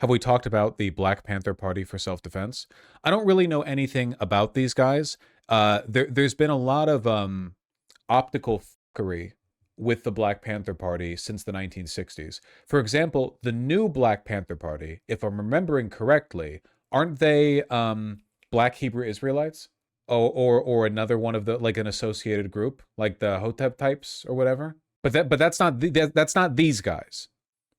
have we talked about the Black Panther Party for Self-Defense? I don't really know anything about these guys. There's been a lot of optical fuckery with the Black Panther Party since the 1960s. For example, the new Black Panther Party, if I'm remembering correctly, aren't they Black Hebrew Israelites? Or another one of the, like, an associated group, like the Hotep types or whatever. But that's not that's not these guys.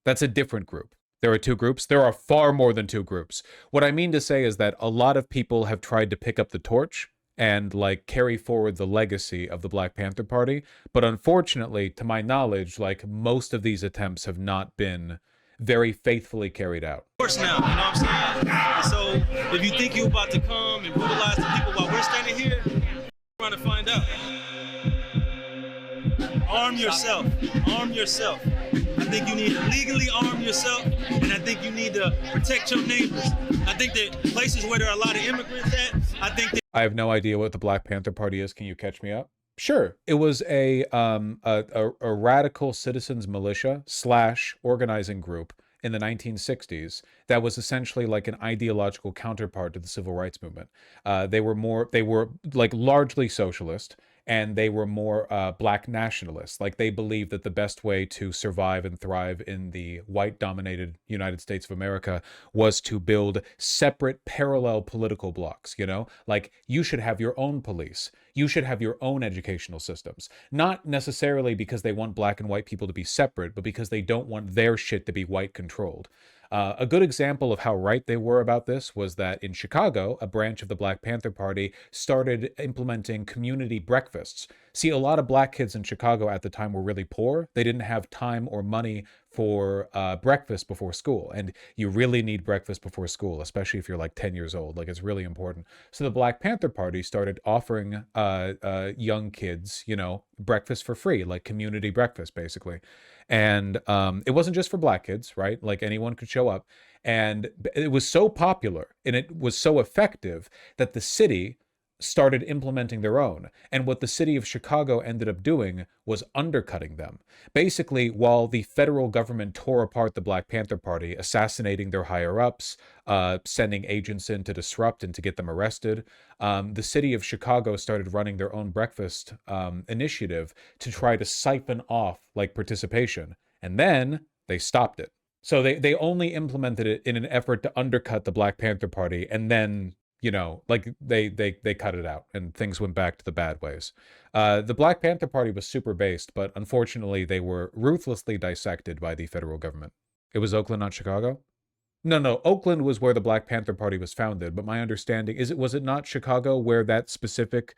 That's a different group. There are two groups. There are far more than two groups. What I mean to say is that a lot of people have tried to pick up the torch and like carry forward the legacy of the Black Panther Party, but unfortunately, to my knowledge, like most of these attempts have not been very faithfully carried out. Of course now, you know what I'm saying? And so if you think you're about to come and brutalize the people while we're standing here, trying to find out. Arm yourself. Arm yourself. I think you need to legally arm yourself, and I think you need to protect your neighbors. I think that places where there are a lot of immigrants at, I think that I have no idea what the Black Panther Party is. Can you catch me up? Sure. It was a radical citizens militia slash organizing group in the 1960s that was essentially like an ideological counterpart to the civil rights movement. They were like largely socialist, and they were more black nationalists. Like they believed that the best way to survive and thrive in the white-dominated United States of America was to build separate parallel political blocks, you know? Like you should have your own police. You should have your own educational systems. Not necessarily because they want black and white people to be separate, but because they don't want their shit to be white controlled. A good example of how right they were about this was that in Chicago, a branch of the Black Panther Party started implementing community breakfasts. See, a lot of black kids in Chicago at the time were really poor. They didn't have time or money for breakfast before school. And you really need breakfast before school, especially if you're like 10 years old. Like, it's really important. So the Black Panther Party started offering young kids, you know, breakfast for free, like community breakfast, basically. And it wasn't just for black kids, right? Like anyone could show up. And it was so popular and it was so effective that the city started implementing their own. And what the city of Chicago ended up doing was undercutting them. Basically, while the federal government tore apart the Black Panther Party, assassinating their higher ups, sending agents in to disrupt and to get them arrested, the city of Chicago started running their own breakfast initiative to try to siphon off like participation. And then they stopped it. So they only implemented it in an effort to undercut the Black Panther Party, and then, you know, like they cut it out and things went back to the bad ways. The Black Panther Party was super based, but unfortunately they were ruthlessly dissected by the federal government. It was Oakland, not Chicago? No, Oakland was where the Black Panther Party was founded, but my understanding is, was it not Chicago where that specific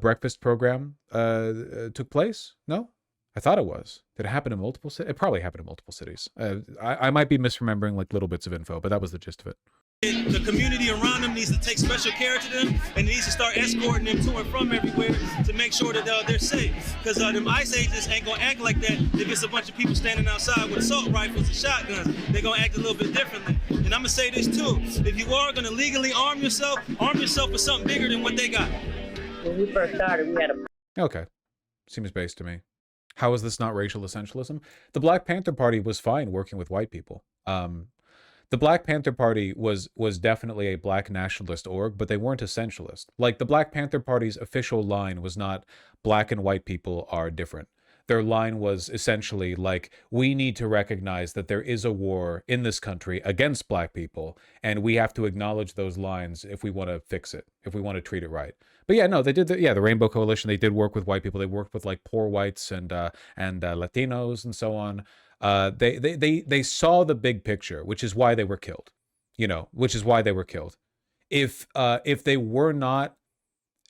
breakfast program took place? No? I thought it was. Did it happen in multiple cities? It probably happened in multiple cities. I might be misremembering like little bits of info, but that was the gist of it. the community around them needs to take special care to them and needs to start escorting them to and from everywhere to make sure that they're safe. Because them ICE agents ain't going to act like that if it's a bunch of people standing outside with assault rifles and shotguns. They're going to act a little bit differently. And I'm going to say this too. If you are going to legally arm yourself with something bigger than what they got. When we first started, we had a... Okay. Seems based to me. How is this not racial essentialism? The Black Panther Party was fine working with white people. The Black Panther Party was definitely a black nationalist org, but they weren't essentialist. Like, the Black Panther Party's official line was not black and white people are different. Their line was essentially like, we need to recognize that there is a war in this country against black people, and we have to acknowledge those lines if we want to fix it, if we want to treat it right. But yeah, no, they did the Rainbow Coalition. They did work with white people. They worked with like poor whites and Latinos and so on. They saw the big picture, which is why they were killed. You know, which is why they were killed. If they were not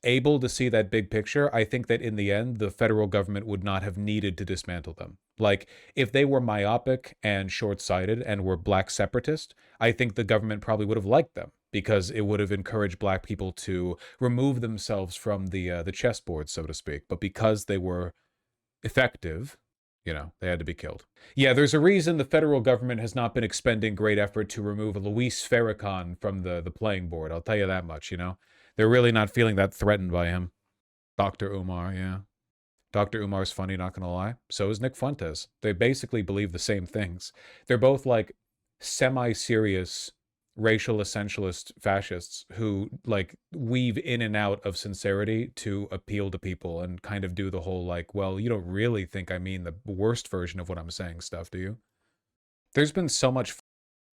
able to see that big picture, I think that in the end, the federal government would not have needed to dismantle them. Like, if they were myopic and short-sighted and were black separatist, I think the government probably would have liked them, because it would have encouraged black people to remove themselves from the chessboard, so to speak. But because they were effective, you know, they had to be killed. Yeah, there's a reason the federal government has not been expending great effort to remove Luis Farrakhan from the playing board. I'll tell you that much, you know? They're really not feeling that threatened by him. Dr. Umar, yeah. Dr. Umar's funny, not gonna lie. So is Nick Fuentes. They basically believe the same things. They're both like semi-serious racial essentialist fascists who like weave in and out of sincerity to appeal to people and kind of do the whole like, well, you don't really think I mean the worst version of what I'm saying stuff, do you? There's been so much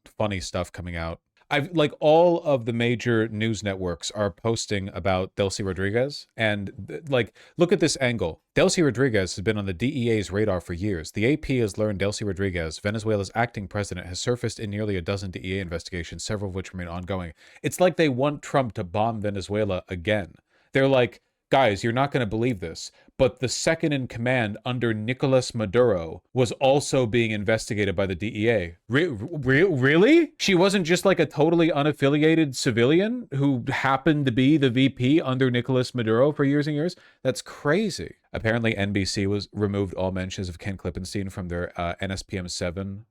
funny stuff coming out. I've like all of the major news networks are posting about Delcy Rodriguez, and like look at this angle. Delcy Rodriguez has been on the DEA's radar for years. The AP has learned Delcy Rodriguez, Venezuela's acting president, has surfaced in nearly a dozen DEA investigations, several of which remain ongoing. It's like they want Trump to bomb Venezuela again. They're like, guys, you're not going to believe this, but the second in command under Nicolas Maduro was also being investigated by the DEA. Really? She wasn't just like a totally unaffiliated civilian who happened to be the VP under Nicolas Maduro for years and years? That's crazy. Apparently, NBC was removed all mentions of Ken Klippenstein from their NSPM 7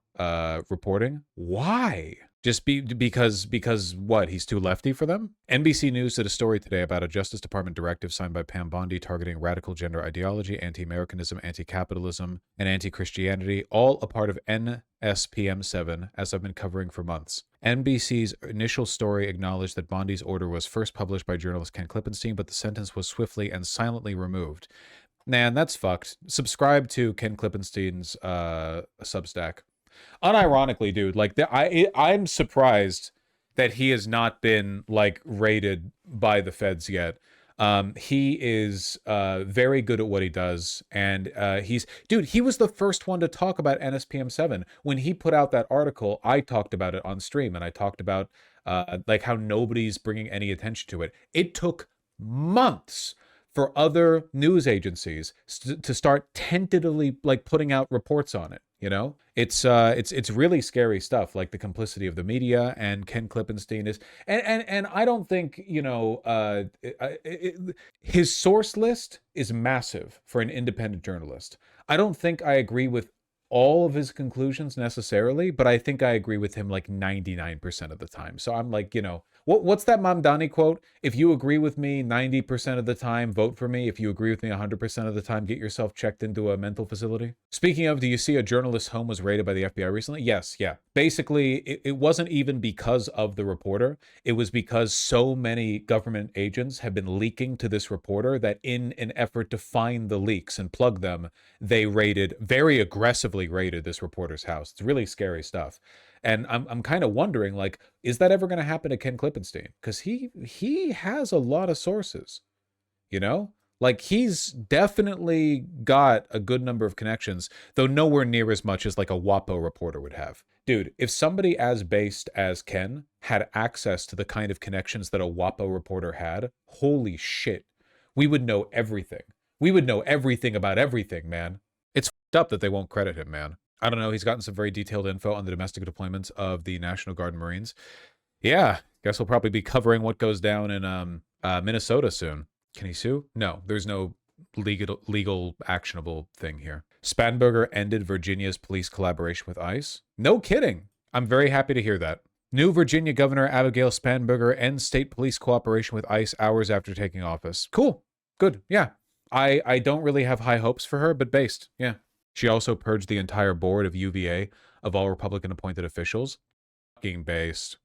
reporting. Why? Just because what? He's too lefty for them? NBC News did a story today about a Justice Department directive signed by Pam Bondi targeting radical gender ideology, anti-Americanism, anti-capitalism, and anti-Christianity, all a part of NSPM 7, as I've been covering for months. NBC's initial story acknowledged that Bondi's order was first published by journalist Ken Klippenstein, but the sentence was swiftly and silently removed. Man, that's fucked. Subscribe to Ken Klippenstein's Substack. Unironically, dude, like I'm surprised that he has not been like raided by the feds yet. He is very good at what he does, and he was the first one to talk about NSPM 7 when he put out that article. I talked about it on stream, and I talked about like how nobody's bringing any attention to it. It took months for other news agencies to start tentatively like putting out reports on it. You know, it's really scary stuff, like the complicity of the media, and Ken Klippenstein is, and I don't think, you know, his source list is massive for an independent journalist. I don't think I agree with all of his conclusions necessarily, but I think I agree with him like 99% of the time. So I'm like, you know, what's that Mamdani quote? If you agree with me 90% of the time, vote for me. If you agree with me 100% of the time, get yourself checked into a mental facility. Speaking of, do you see a journalist's home was raided by the FBI recently? Yes, yeah. Basically, it wasn't even because of the reporter. It was because so many government agents have been leaking to this reporter that in an effort to find the leaks and plug them, they very aggressively raided this reporter's house. It's really scary stuff. And I'm kind of wondering, like, is that ever going to happen to Ken Klippenstein? Because he has a lot of sources, you know? Like, he's definitely got a good number of connections, though nowhere near as much as like a WAPO reporter would have. Dude, if somebody as based as Ken had access to the kind of connections that a WAPO reporter had, holy shit, we would know everything. We would know everything about everything, man. It's fucked up that they won't credit him, man. I don't know. He's gotten some very detailed info on the domestic deployments of the National Guard and Marines. Yeah, guess we'll probably be covering what goes down in Minnesota soon. Can he sue? No, there's no legal actionable thing here. Spanberger ended Virginia's police collaboration with ICE. No kidding. I'm very happy to hear that. New Virginia Governor Abigail Spanberger ends state police cooperation with ICE hours after taking office. Cool. Good. Yeah. I don't really have high hopes for her, but based. Yeah. She also purged the entire board of UVA of all Republican appointed officials. Fucking based.